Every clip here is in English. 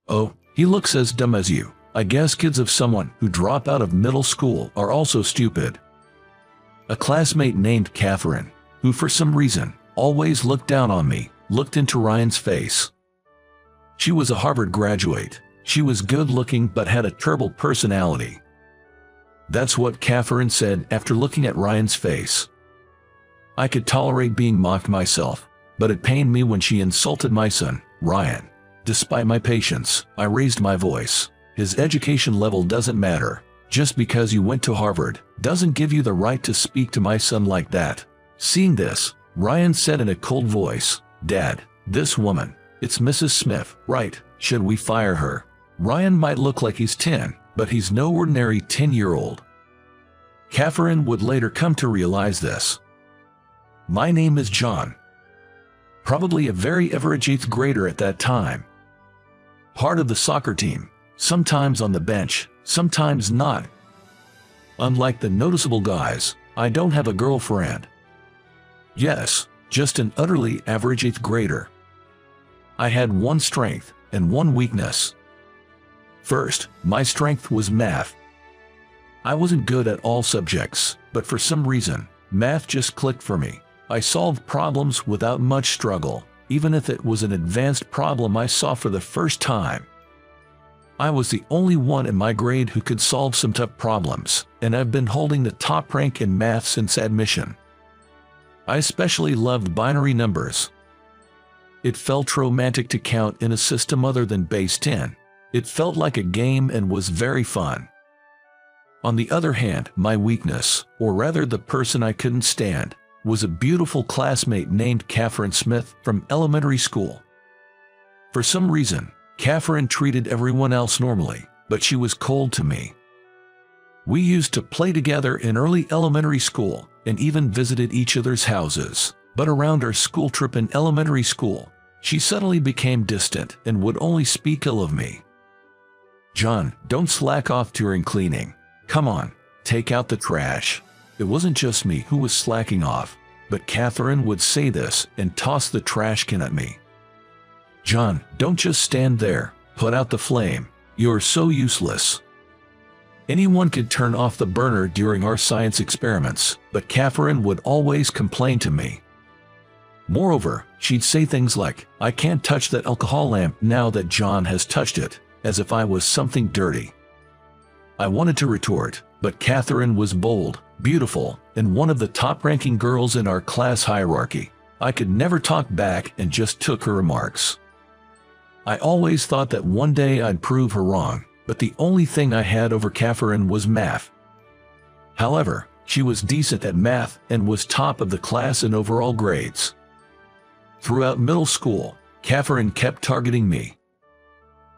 Oh, he looks as dumb as you. I guess kids of someone who drop out of middle school are also stupid. A classmate named Catherine, who for some reason always looked down on me, looked into Ryan's face. She was a Harvard graduate. She was good-looking but had a terrible personality. That's what Catherine said after looking at Ryan's face. I could tolerate being mocked myself, but it pained me when she insulted my son, Ryan. Despite my patience, I raised my voice. His education level doesn't matter. Just because you went to Harvard doesn't give you the right to speak to my son like that. Seeing this, Ryan said in a cold voice, "Dad, this woman, it's Mrs. Smith, right? Should we fire her?" Ryan might look like he's 10, but he's no ordinary 10-year-old. Catherine would later come to realize this. My name is John. Probably a very average 8th grader at that time. Part of the soccer team, sometimes on the bench, sometimes not. Unlike the noticeable guys, I don't have a girlfriend. Yes, just an utterly average 8th grader. I had one strength and one weakness. First, my strength was math. I wasn't good at all subjects, but for some reason, math just clicked for me. I solved problems without much struggle, even if it was an advanced problem I saw for the first time. I was the only one in my grade who could solve some tough problems, and I've been holding the top rank in math since admission. I especially loved binary numbers. It felt romantic to count in a system other than base 10. It felt like a game and was very fun. On the other hand, my weakness, or rather the person I couldn't stand, was a beautiful classmate named Catherine Smith from elementary school. For some reason, Catherine treated everyone else normally, but she was cold to me. We used to play together in early elementary school and even visited each other's houses, but around our school trip in elementary school, she suddenly became distant and would only speak ill of me. "John, don't slack off during cleaning. Come on, take out the trash." It wasn't just me who was slacking off, but Catherine would say this and toss the trash can at me. "John, don't just stand there, put out the flame. You're so useless." Anyone could turn off the burner during our science experiments, but Catherine would always complain to me. Moreover, she'd say things like, "I can't touch that alcohol lamp now that John has touched it," as if I was something dirty. I wanted to retort, but Catherine was bold, beautiful, and one of the top-ranking girls in our class hierarchy. I could never talk back and just took her remarks. I always thought that one day I'd prove her wrong, but the only thing I had over Catherine was math. However, she was decent at math and was top of the class in overall grades. Throughout middle school, Catherine kept targeting me.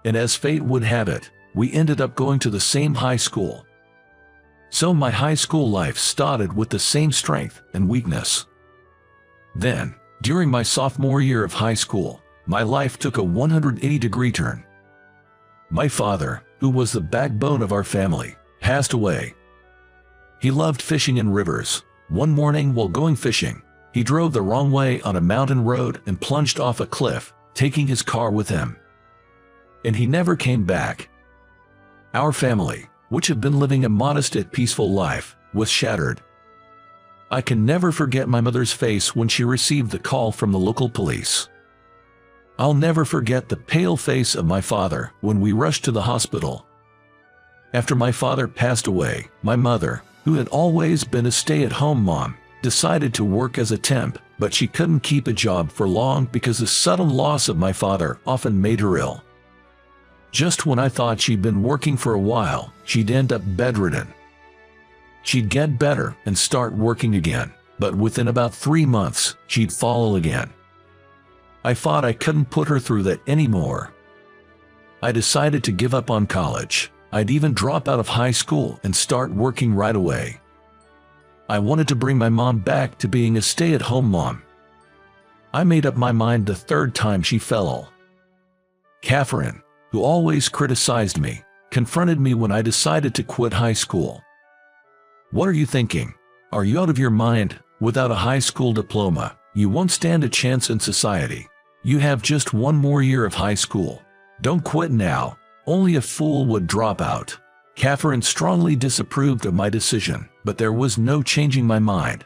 And as fate would have it, we ended up going to the same high school. So my high school life started with the same strength and weakness. Then, during my sophomore year of high school, my life took a 180-degree turn. My father, who was the backbone of our family, passed away. He loved fishing in rivers. One morning while going fishing, he drove the wrong way on a mountain road and plunged off a cliff, taking his car with him. And he never came back. Our family, which had been living a modest yet peaceful life, was shattered. I can never forget my mother's face when she received the call from the local police. I'll never forget the pale face of my father when we rushed to the hospital. After my father passed away, my mother, who had always been a stay-at-home mom, decided to work as a temp, but she couldn't keep a job for long because the sudden loss of my father often made her ill. Just when I thought she'd been working for a while, she'd end up bedridden. She'd get better and start working again, but within about 3 months, she'd fall again. I thought I couldn't put her through that anymore. I decided to give up on college. I'd even drop out of high school and start working right away. I wanted to bring my mom back to being a stay-at-home mom. I made up my mind the 3rd time she fell. Catherine, who always criticized me, confronted me when I decided to quit high school. "What are you thinking? Are you out of your mind? Without a high school diploma, you won't stand a chance in society. You have just 1 more year of high school. Don't quit now. Only a fool would drop out. Catherine strongly disapproved of my decision, but there was no changing my mind.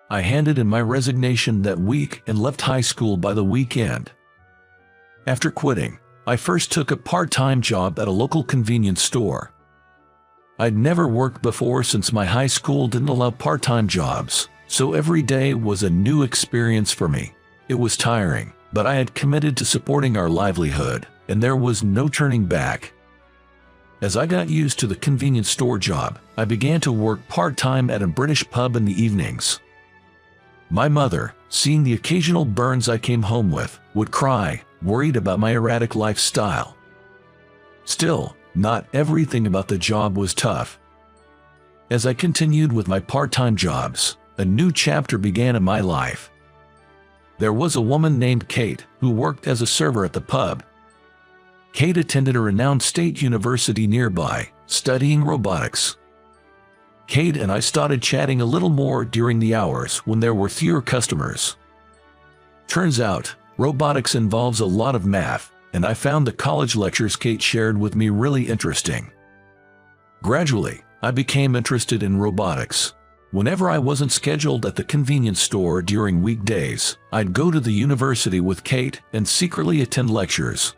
I handed in my resignation that week and left high school by the weekend. After quitting, I first took a part-time job at a local convenience store. I'd never worked before since my high school didn't allow part-time jobs, so every day was a new experience for me. It was tiring, but I had committed to supporting our livelihood, and there was no turning back. As I got used to the convenience store job, I began to work part-time at a British pub in the evenings. My mother, seeing the occasional burns I came home with, would cry, worried about my erratic lifestyle. Still, not everything about the job was tough. As I continued with my part-time jobs, a new chapter began in my life. There was a woman named Kate who worked as a server at the pub. Kate attended a renowned state university nearby, studying robotics. Kate and I started chatting a little more during the hours when there were fewer customers. Turns out, robotics involves a lot of math, and I found the college lectures Kate shared with me really interesting. Gradually, I became interested in robotics. Whenever I wasn't scheduled at the convenience store during weekdays, I'd go to the university with Kate and secretly attend lectures.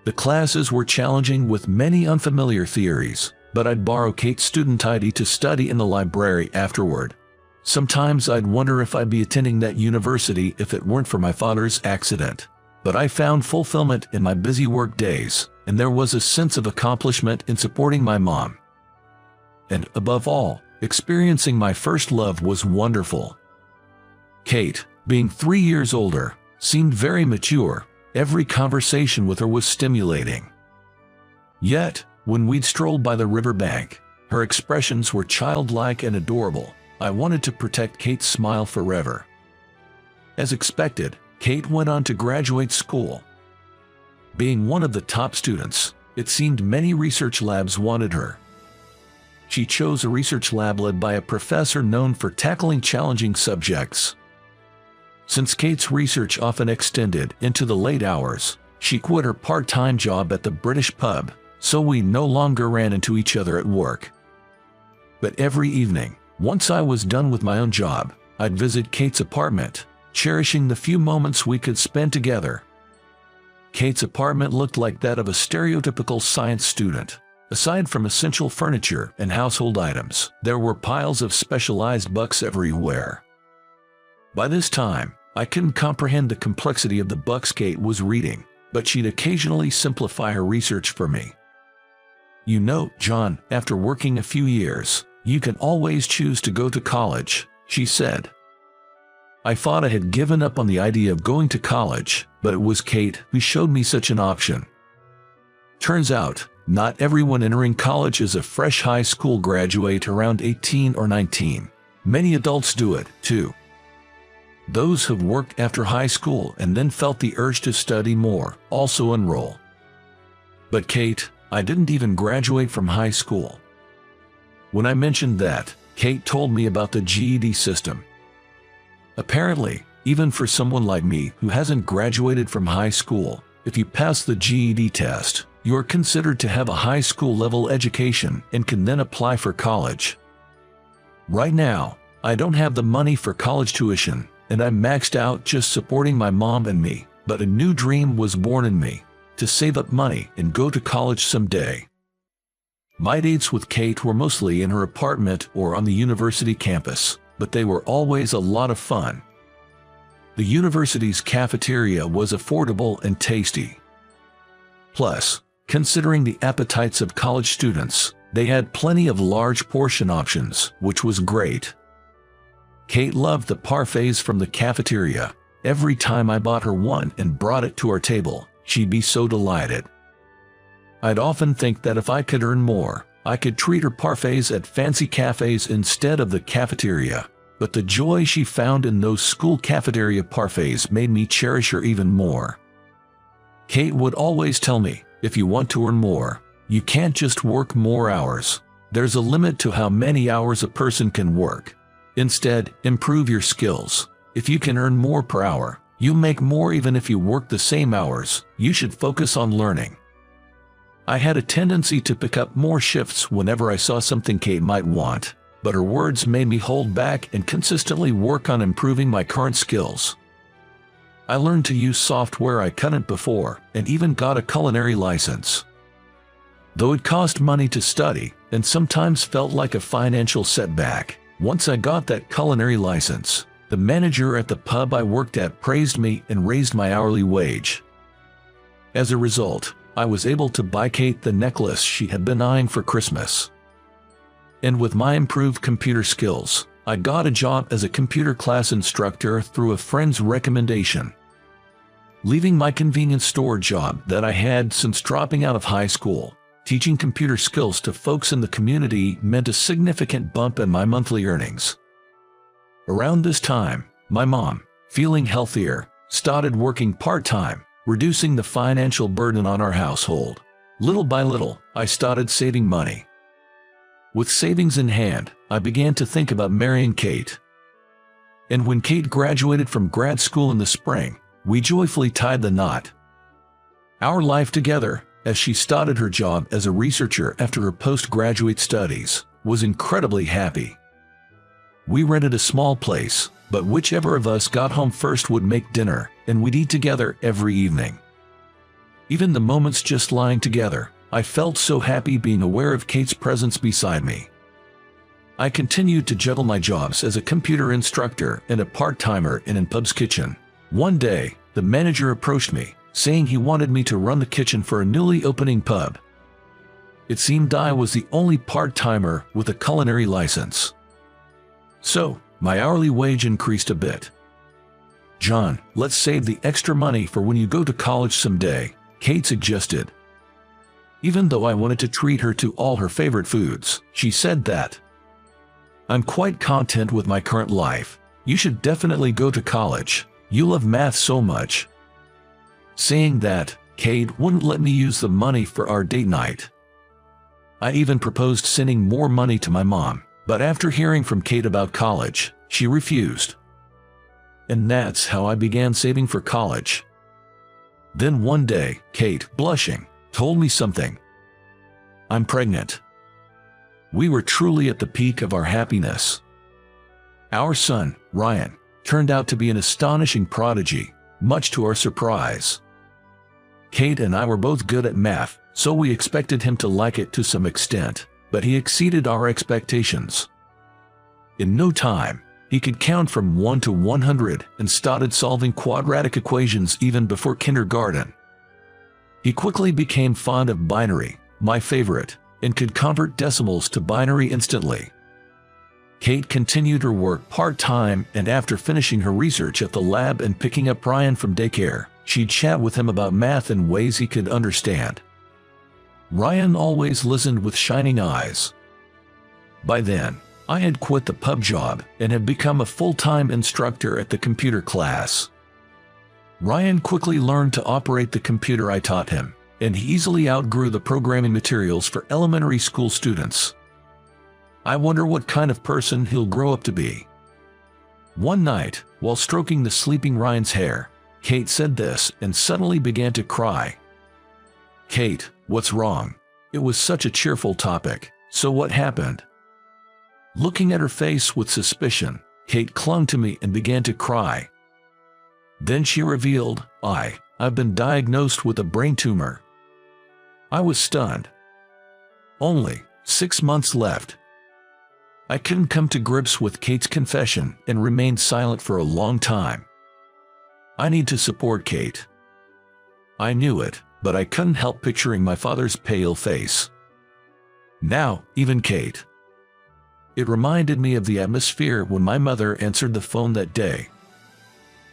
The classes were challenging with many unfamiliar theories, but I'd borrow Kate's student ID to study in the library afterward. Sometimes I'd wonder if I'd be attending that university if it weren't for my father's accident. But I found fulfillment in my busy work days, and there was a sense of accomplishment in supporting my mom. And above all, experiencing my first love was wonderful. Kate, being 3 years older, seemed very mature. Every conversation with her was stimulating. Yet, when we'd strolled by the riverbank, her expressions were childlike and adorable. I wanted to protect Kate's smile forever. As expected, Kate went on to graduate school. Being one of the top students, it seemed many research labs wanted her. She chose a research lab led by a professor known for tackling challenging subjects. Since Kate's research often extended into the late hours, she quit her part-time job at the British pub, so we no longer ran into each other at work. But every evening, once I was done with my own job, I'd visit Kate's apartment, cherishing the few moments we could spend together. Kate's apartment looked like that of a stereotypical science student. Aside from essential furniture and household items, there were piles of specialized books everywhere. By this time, I couldn't comprehend the complexity of the books Kate was reading, but she'd occasionally simplify her research for me. "You know, John, after working a few years, you can always choose to go to college," she said. I thought I had given up on the idea of going to college, but it was Kate who showed me such an option. Turns out, not everyone entering college is a fresh high school graduate around 18 or 19. Many adults do it, too. Those who've worked after high school and then felt the urge to study more also enroll. But Kate, I didn't even graduate from high school. When I mentioned that, Kate told me about the GED system. Apparently, even for someone like me who hasn't graduated from high school, if you pass the GED test, you are considered to have a high school level education and can then apply for college. Right now, I don't have the money for college tuition, and I'm maxed out just supporting my mom and me, but a new dream was born in me, to save up money and go to college someday. My dates with Kate were mostly in her apartment or on the university campus, but they were always a lot of fun. The university's cafeteria was affordable and tasty. Plus, considering the appetites of college students, they had plenty of large portion options, which was great. Kate loved the parfaits from the cafeteria. Every time I bought her one and brought it to our table, she'd be so delighted. I'd often think that if I could earn more, I could treat her parfaits at fancy cafes instead of the cafeteria, but the joy she found in those school cafeteria parfaits made me cherish her even more. Kate would always tell me, if you want to earn more, you can't just work more hours. There's a limit to how many hours a person can work. Instead, improve your skills. If you can earn more per hour, You make more even if you work the same hours. You should focus on learning." I had a tendency to pick up more shifts whenever I saw something Kate might want, but her words made me hold back and consistently work on improving my current skills. I learned to use software I couldn't before, and even got a culinary license. Though it cost money to study, and sometimes felt like a financial setback, once I got that culinary license, the manager at the pub I worked at praised me and raised my hourly wage. As a result, I was able to buy Kate the necklace she had been eyeing for Christmas. And with my improved computer skills, I got a job as a computer class instructor through a friend's recommendation. Leaving my convenience store job that I had since dropping out of high school, teaching computer skills to folks in the community meant a significant bump in my monthly earnings. Around this time, my mom, feeling healthier, started working part-time, reducing the financial burden on our household. Little by little, I started saving money. With savings in hand, I began to think about marrying Kate. And when Kate graduated from grad school in the spring, we joyfully tied the knot. Our life together, as she started her job as a researcher after her postgraduate studies, was incredibly happy. We rented a small place, but whichever of us got home first would make dinner, and we'd eat together every evening. Even the moments just lying together, I felt so happy being aware of Kate's presence beside me. I continued to juggle my jobs as a computer instructor and a part-timer in a pub's kitchen. One day, the manager approached me, saying he wanted me to run the kitchen for a newly opening pub. It seemed I was the only part-timer with a culinary license. So, my hourly wage increased a bit. "John, let's save the extra money for when you go to college someday," Kate suggested. Even though I wanted to treat her to all her favorite foods, she said that, "I'm quite content with my current life. You should definitely go to college. You love math so much." Saying that, Kate wouldn't let me use the money for our date night. I even proposed sending more money to my mom, but after hearing from Kate about college, she refused. And that's how I began saving for college. Then one day, Kate, blushing, told me something. "I'm pregnant." We were truly at the peak of our happiness. Our son, Ryan, turned out to be an astonishing prodigy, much to our surprise. Kate and I were both good at math, so we expected him to like it to some extent, but he exceeded our expectations. In no time, he could count from 1 to 100 and started solving quadratic equations even before kindergarten. He quickly became fond of binary, my favorite, and could convert decimals to binary instantly. Kate continued her work part-time, and after finishing her research at the lab and picking up Ryan from daycare, she'd chat with him about math in ways he could understand. Ryan always listened with shining eyes. By then, I had quit the pub job and had become a full-time instructor at the computer class. Ryan quickly learned to operate the computer I taught him, and he easily outgrew the programming materials for elementary school students. I wonder what kind of person he'll grow up to be. One night, while stroking the sleeping Ryan's hair, Kate said this and suddenly began to cry. "Kate, what's wrong?" It was such a cheerful topic, so what happened? Looking at her face with suspicion, Kate clung to me and began to cry. Then she revealed, I've been diagnosed with a brain tumor. I was stunned. Only 6 months left. I couldn't come to grips with Kate's confession and remained silent for a long time. I need to support Kate. I knew it, but I couldn't help picturing my father's pale face. Now, even Kate. It reminded me of the atmosphere when my mother answered the phone that day.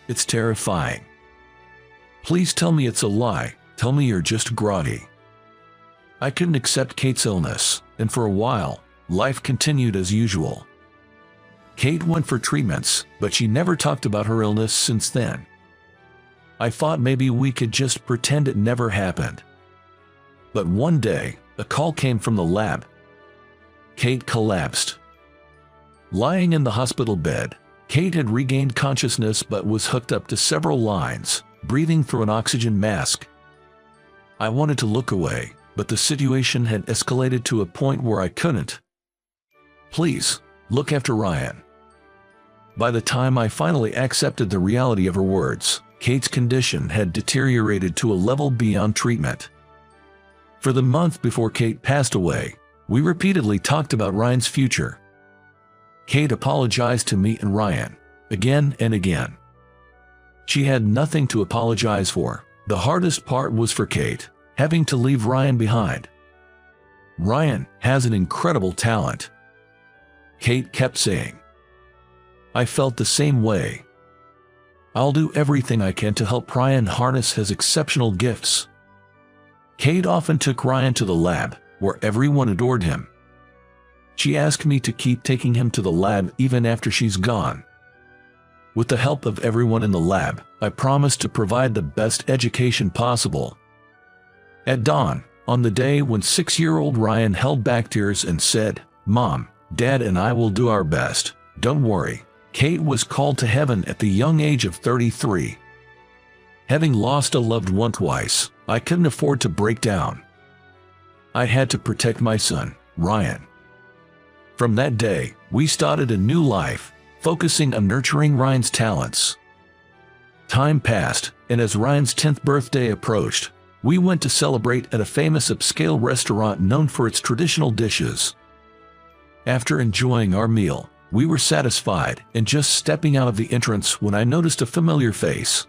It's terrifying. Please tell me it's a lie. Tell me you're just groggy. I couldn't accept Kate's illness, and for a while, life continued as usual. Kate went for treatments, but she never talked about her illness since then. I thought maybe we could just pretend it never happened. But one day, a call came from the lab. Kate collapsed. Lying in the hospital bed, Kate had regained consciousness but was hooked up to several lines, breathing through an oxygen mask. I wanted to look away, but the situation had escalated to a point where I couldn't. "Please, look after Ryan." By the time I finally accepted the reality of her words, Kate's condition had deteriorated to a level beyond treatment. For the month before Kate passed away, we repeatedly talked about Ryan's future. Kate apologized to me and Ryan, again and again. She had nothing to apologize for. The hardest part was for Kate, having to leave Ryan behind. "Ryan has an incredible talent," Kate kept saying. I felt the same way. "I'll do everything I can to help Ryan harness his exceptional gifts." Kate often took Ryan to the lab, where everyone adored him. She asked me to keep taking him to the lab even after she's gone. With the help of everyone in the lab, I promised to provide the best education possible. At dawn, on the day when 6-year-old Ryan held back tears and said, "Mom, Dad and I will do our best, don't worry," Kate was called to heaven at the young age of 33. Having lost a loved one twice, I couldn't afford to break down. I had to protect my son, Ryan. From that day, we started a new life, focusing on nurturing Ryan's talents. Time passed, and as Ryan's 10th birthday approached, we went to celebrate at a famous upscale restaurant known for its traditional dishes. After enjoying our meal, we were satisfied and just stepping out of the entrance when I noticed a familiar face.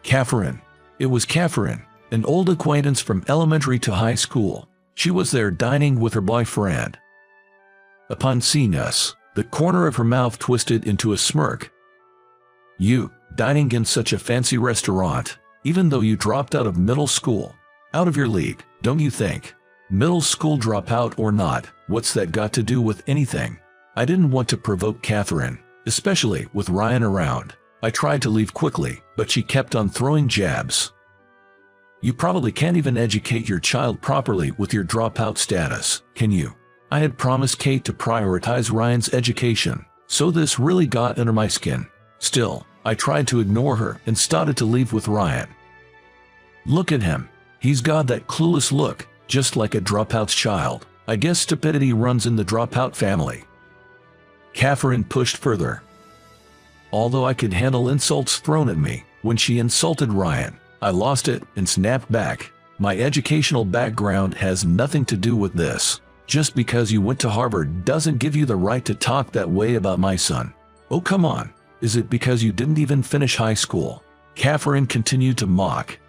Catherine. It was Catherine, an old acquaintance from elementary to high school. She was there dining with her boyfriend. Upon seeing us, the corner of her mouth twisted into a smirk. "You, dining in such a fancy restaurant, even though you dropped out of middle school. Out of your league, don't you think? Middle school dropout or not, what's that got to do with anything?" I didn't want to provoke Catherine, especially with Ryan around. I tried to leave quickly, but she kept on throwing jabs. "You probably can't even educate your child properly with your dropout status, can you?" I had promised Kate to prioritize Ryan's education, so this really got under my skin. Still, I tried to ignore her and started to leave with Ryan. "Look at him. He's got that clueless look, just like a dropout's child. I guess stupidity runs in the dropout family." Catherine pushed further. Although I could handle insults thrown at me, when she insulted Ryan, I lost it and snapped back. "My educational background has nothing to do with this. Just because you went to Harvard doesn't give you the right to talk that way about my son." "Oh, come on. Is it because you didn't even finish high school?" Catherine continued to mock.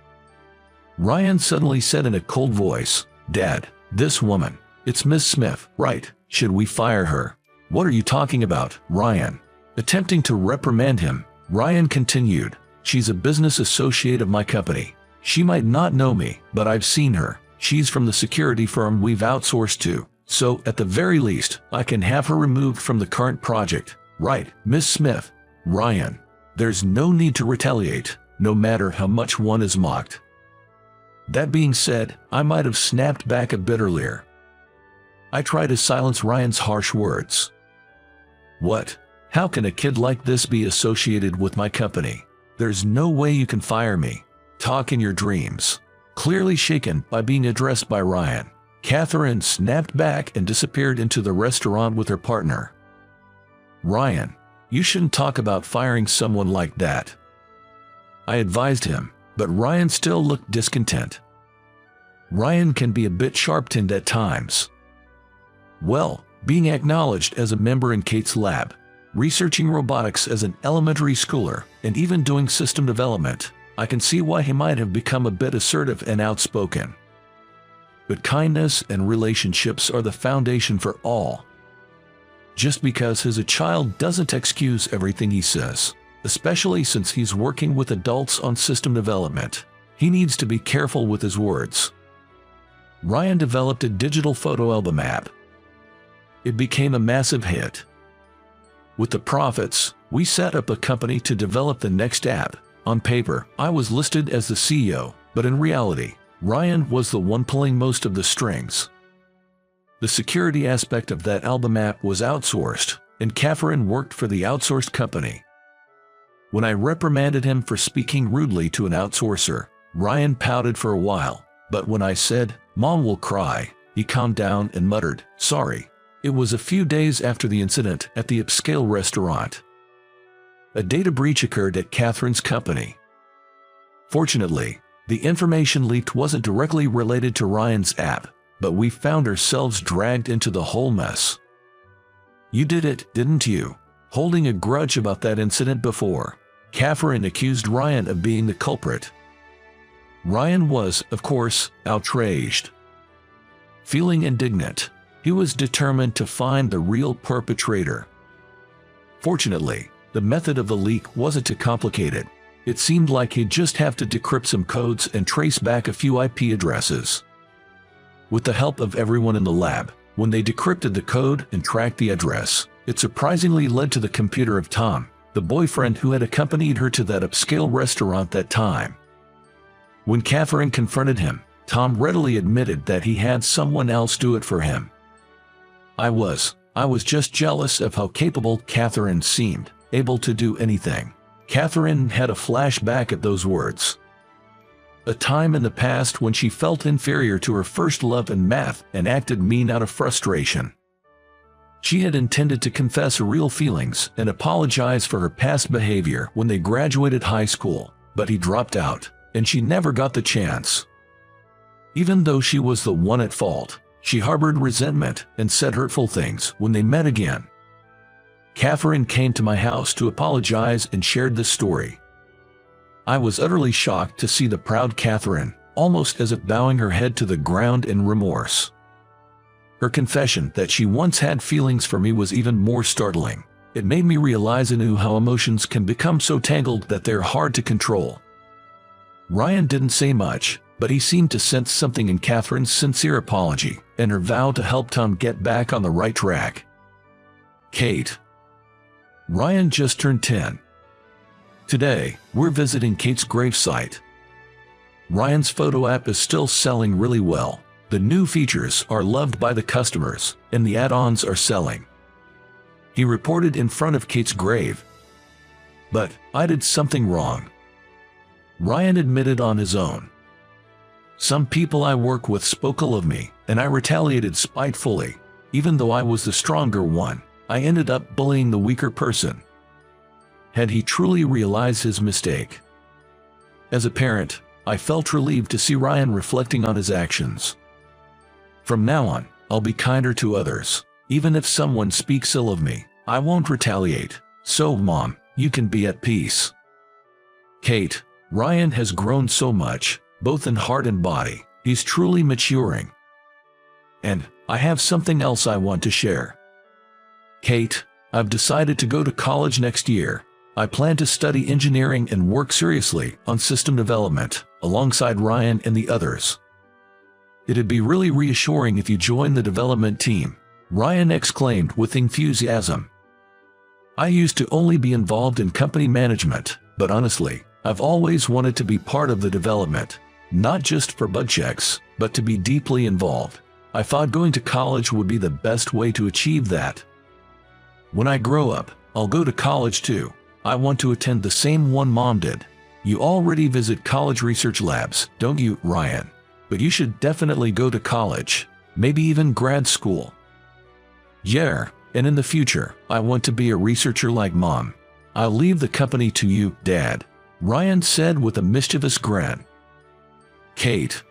Ryan suddenly said in a cold voice, "Dad, this woman, it's Miss Smith, right? Should we fire her?" "What are you talking about, Ryan?" Attempting to reprimand him, Ryan continued, "She's a business associate of my company. She might not know me, but I've seen her. She's from the security firm we've outsourced to, so at the very least, I can have her removed from the current project. Right, Miss Smith?" "Ryan, there's no need to retaliate, no matter how much one is mocked." That being said, I might have snapped back a bit earlier. I tried to silence Ryan's harsh words. "What? How can a kid like this be associated with my company? There's no way you can fire me. Talk in your dreams." Clearly shaken by being addressed by Ryan, Catherine snapped back and disappeared into the restaurant with her partner. "Ryan, you shouldn't talk about firing someone like that," I advised him, but Ryan still looked discontent. Ryan can be a bit sharp-tongued at times. Well, being acknowledged as a member in Kate's lab, researching robotics as an elementary schooler, and even doing system development, I can see why he might have become a bit assertive and outspoken. But kindness and relationships are the foundation for all. Just because he's a child doesn't excuse everything he says, especially since he's working with adults on system development. He needs to be careful with his words. Ryan developed a digital photo album app. It became a massive hit. With the profits, we set up a company to develop the next app. On paper, I was listed as the CEO, but in reality, Ryan was the one pulling most of the strings. The security aspect of that album app was outsourced, and Catherine worked for the outsourced company. When I reprimanded him for speaking rudely to an outsourcer, Ryan pouted for a while, but when I said, "Mom will cry," he calmed down and muttered, "Sorry." It was a few days after the incident at the upscale restaurant. A data breach occurred at Catherine's company. Fortunately, the information leaked wasn't directly related to Ryan's app, but we found ourselves dragged into the whole mess. "You did it, didn't you?" Holding a grudge about that incident before, Catherine accused Ryan of being the culprit. Ryan was, of course, outraged. Feeling indignant, he was determined to find the real perpetrator. Fortunately, the method of the leak wasn't too complicated. It seemed like he'd just have to decrypt some codes and trace back a few IP addresses. With the help of everyone in the lab, when they decrypted the code and tracked the address, it surprisingly led to the computer of Tom, the boyfriend who had accompanied her to that upscale restaurant that time. When Catherine confronted him, Tom readily admitted that he had someone else do it for him. I was just jealous of how capable Catherine seemed, able to do anything. Catherine had a flashback at those words. A time in the past when she felt inferior to her first love in math and acted mean out of frustration. She had intended to confess her real feelings and apologize for her past behavior when they graduated high school, but he dropped out, and she never got the chance. Even though she was the one at fault, she harbored resentment and said hurtful things when they met again. Catherine came to my house to apologize and shared this story. I was utterly shocked to see the proud Catherine, almost as if bowing her head to the ground in remorse. Her confession that she once had feelings for me was even more startling. It made me realize anew how emotions can become so tangled that they're hard to control. Ryan didn't say much, but he seemed to sense something in Catherine's sincere apology and her vow to help Tom get back on the right track. Kate. Ryan just turned 10. Today, we're visiting Kate's gravesite. Ryan's photo app is still selling really well. The new features are loved by the customers, and the add-ons are selling. He reported in front of Kate's grave. But I did something wrong. Ryan admitted on his own. Some people I work with spoke ill of me, and I retaliated spitefully. Even though I was the stronger one, I ended up bullying the weaker person. Had he truly realized his mistake? As a parent, I felt relieved to see Ryan reflecting on his actions. From now on, I'll be kinder to others. Even if someone speaks ill of me, I won't retaliate. So, Mom, you can be at peace. Kate, Ryan has grown so much, both in heart and body. He's truly maturing. And I have something else I want to share. Kate, I've decided to go to college next year. I plan to study engineering and work seriously on system development, alongside Ryan and the others. It'd be really reassuring if you join the development team, Ryan exclaimed with enthusiasm. I used to only be involved in company management, but honestly, I've always wanted to be part of the development, not just for bug checks, but to be deeply involved. I thought going to college would be the best way to achieve that. When I grow up, I'll go to college too. I want to attend the same one Mom did. You already visit college research labs, don't you, Ryan? But you should definitely go to college, maybe even grad school. Yeah, and in the future, I want to be a researcher like Mom. I'll leave the company to you, Dad, Ryan said with a mischievous grin. Kate.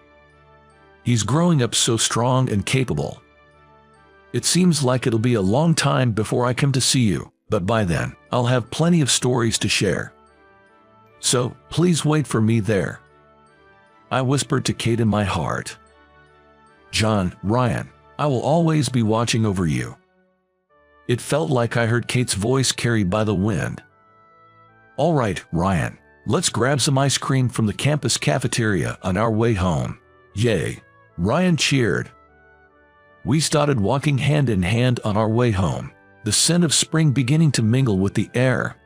He's growing up so strong and capable. It seems like it'll be a long time before I come to see you, but by then, I'll have plenty of stories to share. So, please wait for me there. I whispered to Kate in my heart. John, Ryan, I will always be watching over you. It felt like I heard Kate's voice carried by the wind. All right, Ryan, let's grab some ice cream from the campus cafeteria on our way home. Yay! Ryan cheered. We started walking hand in hand on our way home, the scent of spring beginning to mingle with the air